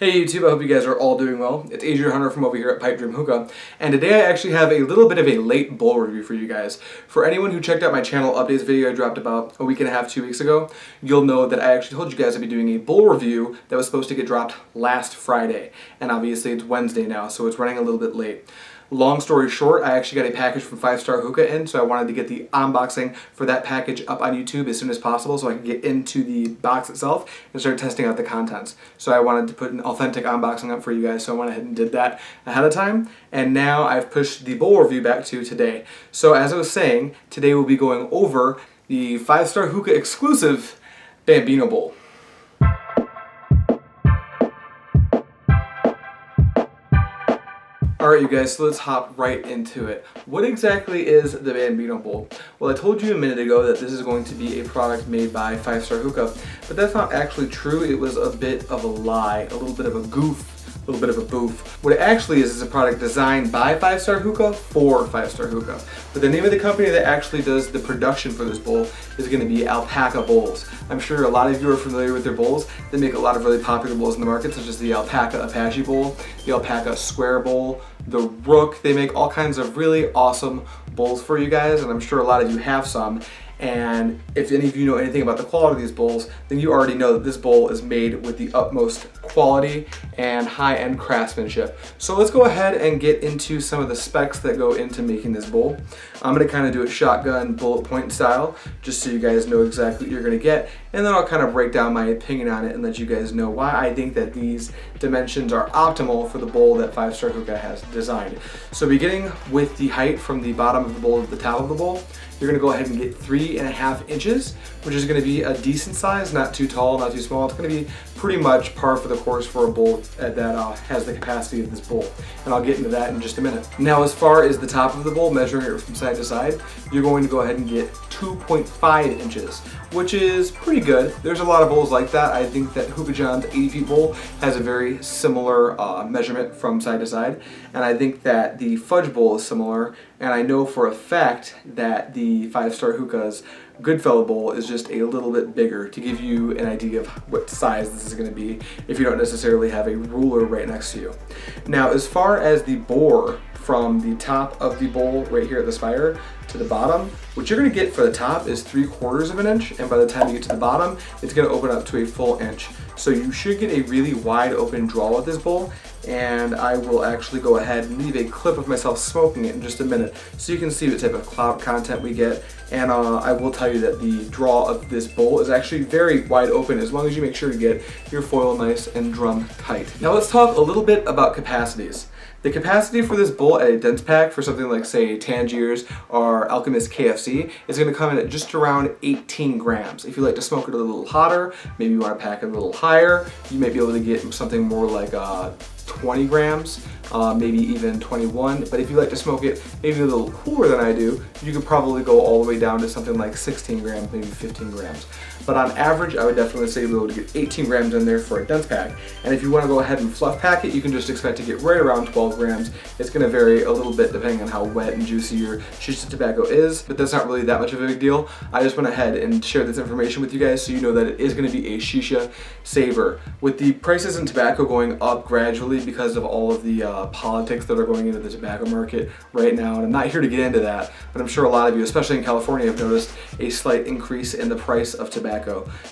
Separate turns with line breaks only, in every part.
Hey YouTube, I hope you guys are all doing well. It's Adrian Hunter from over here at PipeDreamHookah, and today I actually have a little bit of a late bowl review for you guys. For anyone who checked out my channel updates video I dropped about a week and a half, 2 weeks ago, you'll know that I actually told you guys I'd be doing a bowl review that was supposed to get dropped last Friday, and obviously it's Wednesday now, so it's running a little bit late. Long story short, I actually got a package from Star Hookah in, so I wanted to get the unboxing for that package up on YouTube as soon as possible so I can get into the box itself and start testing out the contents. So I wanted to put an authentic unboxing up for you guys, so I went ahead and did that ahead of time. And now I've pushed the bowl review back to today. So as I was saying, today we'll be going over the Star Hookah exclusive Bambino bowl. Alright you guys, so let's hop right into it. What exactly is the Bambino bowl? Well, I told you a minute ago that this is going to be a product made by Star Hookah, but that's not actually true. It was a bit of a lie, a little bit of a goof. A little bit of a boof. What it actually is a product designed by Star Hookah for Star Hookah. But the name of the company that actually does the production for this bowl is going to be Alpaca Bowls. I'm sure a lot of you are familiar with their bowls. They make a lot of really popular bowls in the market, such as the Alpaca Apache Bowl, the Alpaca Square Bowl, the Rook. They make all kinds of really awesome bowls for you guys, and I'm sure a lot of you have some. And if any of you know anything about the quality of these bowls, then you already know that this bowl is made with the utmost quality and high-end craftsmanship. So let's go ahead and get into some of the specs that go into making this bowl. I'm gonna kind of do it shotgun bullet point style, just so you guys know exactly what you're gonna get, and then I'll kind of break down my opinion on it and let you guys know why I think that these dimensions are optimal for the bowl that Star Hookah has designed. So beginning with the height from the bottom of the bowl to the top of the bowl, you're gonna go ahead and get 3.5 inches, which is gonna be a decent size, not too tall, not too small. It's gonna be pretty much par for the course for a bowl that has the capacity of this bowl. And I'll get into that in just a minute. Now, as far as the top of the bowl, measuring it from side to side, you're going to go ahead and get 2.5 inches, which is pretty good. There's a lot of bowls like that. I think that Hookah John's 80 feet bowl has a very similar measurement from side to side. And I think that the Fudge bowl is similar. And I know for a fact that the Star Hookah's Goodfellow bowl is just a little bit bigger, to give you an idea of what size this is going to be if you don't necessarily have a ruler right next to you. Now, as far as the bore from the top of the bowl right here at the spire to the bottom, what you're going to get for the top is 3/4 of an inch, and by the time you get to the bottom, it's going to open up to a full inch. So you should get a really wide open draw with this bowl, and I will actually go ahead and leave a clip of myself smoking it in just a minute so you can see what type of cloud content we get. And I will tell you that the draw of this bowl is actually very wide open, as long as you make sure to get your foil nice and drum tight. Now let's talk a little bit about capacities. The capacity for this bowl at a dense pack for something like, say, Tangiers or Alchemist KFC is going to come in at just around 18 grams. If you like to smoke it a little hotter, maybe you want to pack it a little higher, you may be able to get something more like 20 grams, maybe even 21. But if you like to smoke it maybe a little cooler than I do, you could probably go all the way down to something like 16 grams, maybe 15 grams. But on average, I would definitely say you'll be able to get 18 grams in there for a dense pack. And if you want to go ahead and fluff pack it, you can just expect to get right around 12 grams. It's going to vary a little bit depending on how wet and juicy your shisha tobacco is, but that's not really that much of a big deal. I just went ahead and shared this information with you guys so you know that it is going to be a shisha saver. With the prices in tobacco going up gradually because of all of the politics that are going into the tobacco market right now, and I'm not here to get into that, but I'm sure a lot of you, especially in California, have noticed a slight increase in the price of tobacco.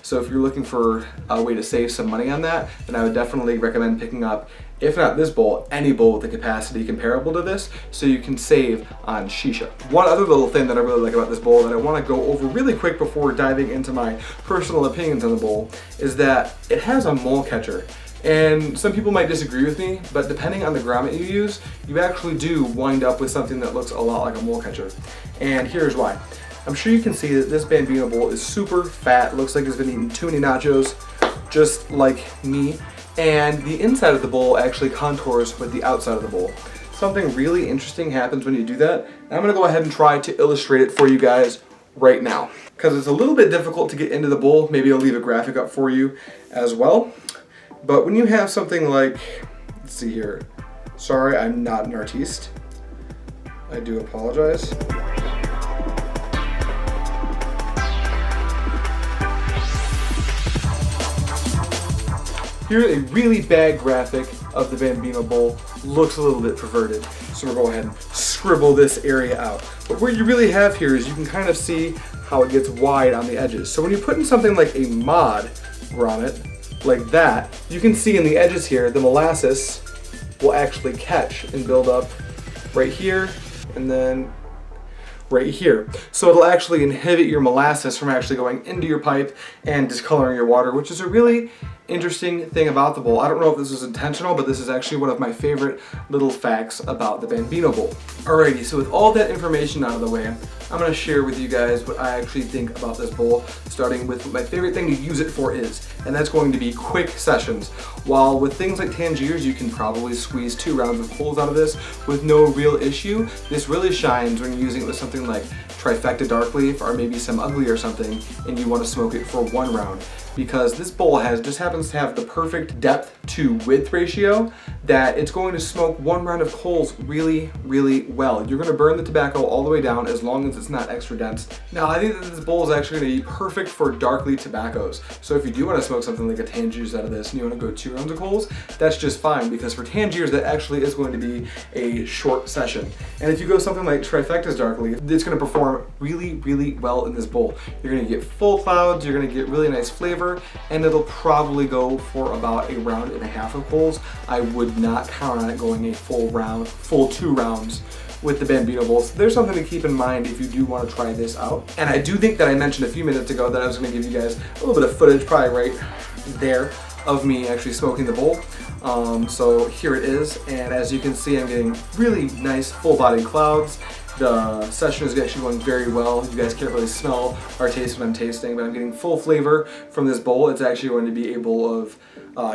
So if you're looking for a way to save some money on that, then I would definitely recommend picking up, if not this bowl, any bowl with a capacity comparable to this, so you can save on shisha. One other little thing that I really like about this bowl that I want to go over really quick before diving into my personal opinions on the bowl is that it has a mole catcher. And some people might disagree with me, but depending on the grommet you use, you actually do wind up with something that looks a lot like a mole catcher. And here's why. I'm sure you can see that this Bambino bowl is super fat. It looks like it's been eating too many nachos, just like me. And the inside of the bowl actually contours with the outside of the bowl. Something really interesting happens when you do that. And I'm gonna go ahead and try to illustrate it for you guys right now. Because it's a little bit difficult to get into the bowl. Maybe I'll leave a graphic up for you as well. But when you have something like, let's see here. Sorry, I'm not an artiste. I do apologize. Here, a really bad graphic of the Bambino bowl looks a little bit perverted. So we'll go ahead and scribble this area out. But what you really have here is you can kind of see how it gets wide on the edges. So when you put in something like a mod grommet, like that, you can see in the edges here, the molasses will actually catch and build up right here and then right here. So it'll actually inhibit your molasses from actually going into your pipe and discoloring your water, which is a really interesting thing about the bowl. I don't know if this was intentional, but this is actually one of my favorite little facts about the Bambino bowl. Alrighty, so with all that information out of the way, I'm going to share with you guys what I actually think about this bowl, starting with what my favorite thing to use it for is, and that's going to be quick sessions. While with things like Tangiers, you can probably squeeze 2 rounds of holes out of this with no real issue, this really shines when you're using it with something like trifecta dark leaf or maybe some ugly or something, and you want to smoke it for 1 round. Because this bowl just happens to have the perfect depth to width ratio that it's going to smoke 1 round of coals really, really well. You're going to burn the tobacco all the way down as long as it's not extra dense. Now, I think that this bowl is actually going to be perfect for dark leaf tobaccos. So if you do want to smoke something like a Tangiers out of this and you want to go 2 rounds of coals, that's just fine, because for Tangiers that actually is going to be a short session. And if you go something like trifecta's dark leaf, it's going to perform really, really well in this bowl. You're going to get full clouds, you're going to get really nice flavor, and it'll probably go for about 1.5 rounds of coals. I would not count on it going a full 2 rounds with the Bambino bowl. So there's something to keep in mind if you do want to try this out. And I do think that I mentioned a few minutes ago that I was going to give you guys a little bit of footage, probably right there, of me actually smoking the bowl. So here it is, and as you can see, I'm getting really nice full-bodied clouds. The session is actually going very well. You guys can't really smell or taste what I'm tasting, but I'm getting full flavor from this bowl. It's actually going to be a bowl of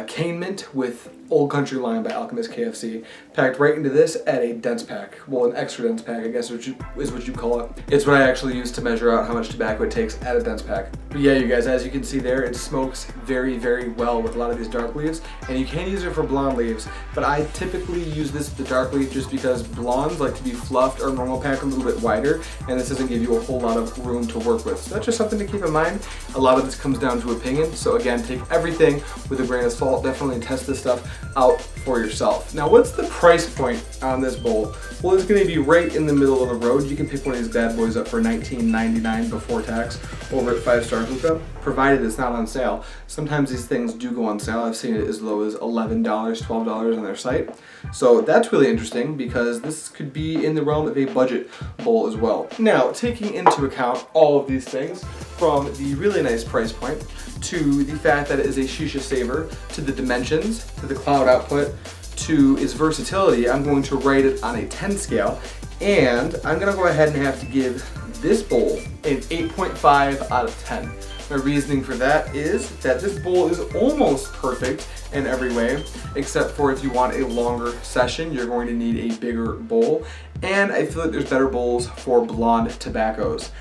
cane mint with Old Country Lime by Alchemist KFC, packed right into this at a dense pack. Well, an extra dense pack, I guess is what you call it. It's what I actually use to measure out how much tobacco it takes at a dense pack. But yeah, you guys, as you can see there, it smokes very, very well with a lot of these dark leaves, and you can use it for blonde leaves, but I typically use this with the dark leaf just because blondes like to be fluffed or normal pack a little bit wider, and this doesn't give you a whole lot of room to work with. So that's just something to keep in mind. A lot of this comes down to opinion, so again, take everything with a grain of salt. Definitely test this stuff out for yourself. Now, what's the price point on this bowl? Well, it's going to be right in the middle of the road. You can pick one of these bad boys up for $19.99 before tax over at 5 Star Hookah, provided it's not on sale. Sometimes these things do go on sale. I've seen it as low as $11, $12 on their site. So that's really interesting because this could be in the realm of a budget bowl as well. Now, taking into account all of these things, from the really nice price point to the fact that it is a shisha saver, to the dimensions, to the cloud output, to its versatility, I'm going to rate it on a 10 scale, and I'm going to go ahead and have to give this bowl an 8.5 out of 10. My reasoning for that is that this bowl is almost perfect in every way, except for if you want a longer session, you're going to need a bigger bowl, and I feel like there's better bowls for blonde tobaccos.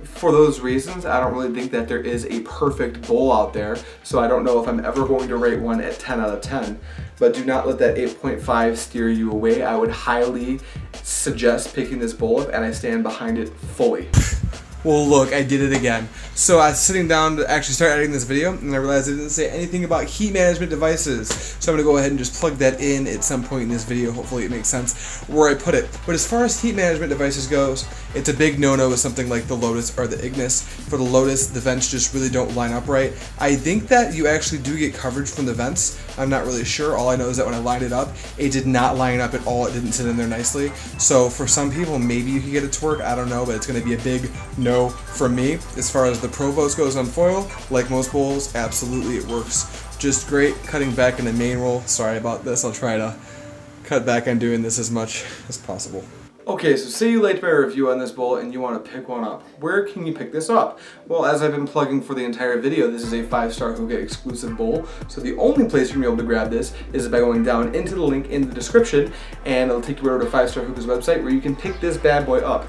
For those reasons, I don't really think that there is a perfect bowl out there, so I don't know if I'm ever going to rate one at 10 out of 10. But do not let that 8.5 steer you away. I would highly suggest picking this bowl up, and I stand behind it fully. Well, look, I did it again. So I was sitting down to actually start editing this video, and I realized I didn't say anything about heat management devices. So I'm going to go ahead and just plug that in at some point in this video. Hopefully it makes sense where I put it. But as far as heat management devices goes, it's a big no-no with something like the Lotus or the Ignis. For the Lotus, the vents just really don't line up right. I think that you actually do get coverage from the vents. I'm not really sure. All I know is that when I lined it up, it did not line up at all. It didn't sit in there nicely. So for some people, maybe you can get it to work. I don't know, but it's going to be a big no from me. As far as the Provost goes on foil, like most bowls, absolutely it works just great. Cutting back in the main roll. Sorry about this. I'll try to cut back on doing this as much as possible. Okay, so say you liked my review on this bowl and you want to pick one up. Where can you pick this up? Well, as I've been plugging for the entire video, this is a 5 Star Hookah exclusive bowl. So the only place you're going to be able to grab this is by going down into the link in the description, and it'll take you over to 5 Star Hookah's website where you can pick this bad boy up.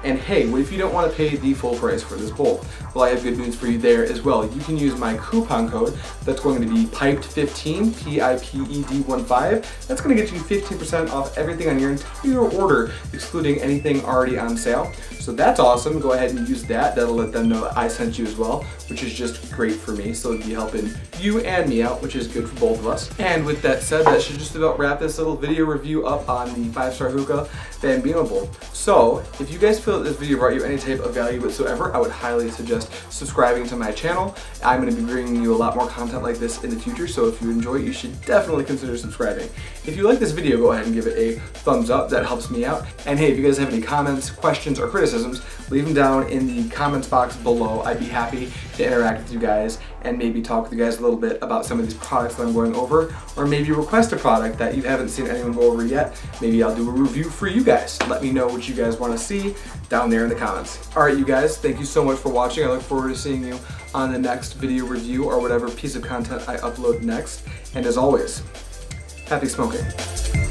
And hey, what if you don't want to pay the full price for this bowl? Well, I have good news for you there as well. You can use my coupon code that's going to be PIPED15, PIPED15. That's going to get you 15% off everything on your entire order, excluding anything already on sale. So that's awesome. Go ahead and use that. That'll let them know that I sent you as well, which is just great for me. So it'll be helping you and me out, which is good for both of us. And with that said, that should just about wrap this little video review up on the 5-Star Hookah Bambino bowl. So if you guys feel that this video brought you any type of value whatsoever, I would highly suggest subscribing to my channel. I'm going to be bringing you a lot more content like this in the future, so if you enjoy it, you should definitely consider subscribing. If you like this video, go ahead and give it a thumbs up. That helps me out. And hey, if you guys have any comments, questions, or criticisms, leave them down in the comments box below. I'd be happy to interact with you guys and maybe talk with you guys a little bit about some of these products that I'm going over, or maybe request a product that you haven't seen anyone go over yet. Maybe I'll do a review for you guys. Let me know what you guys want to see down there in the comments. All right, you guys, thank you so much for watching. I look forward to seeing you on the next video review or whatever piece of content I upload next. And as always, happy smoking.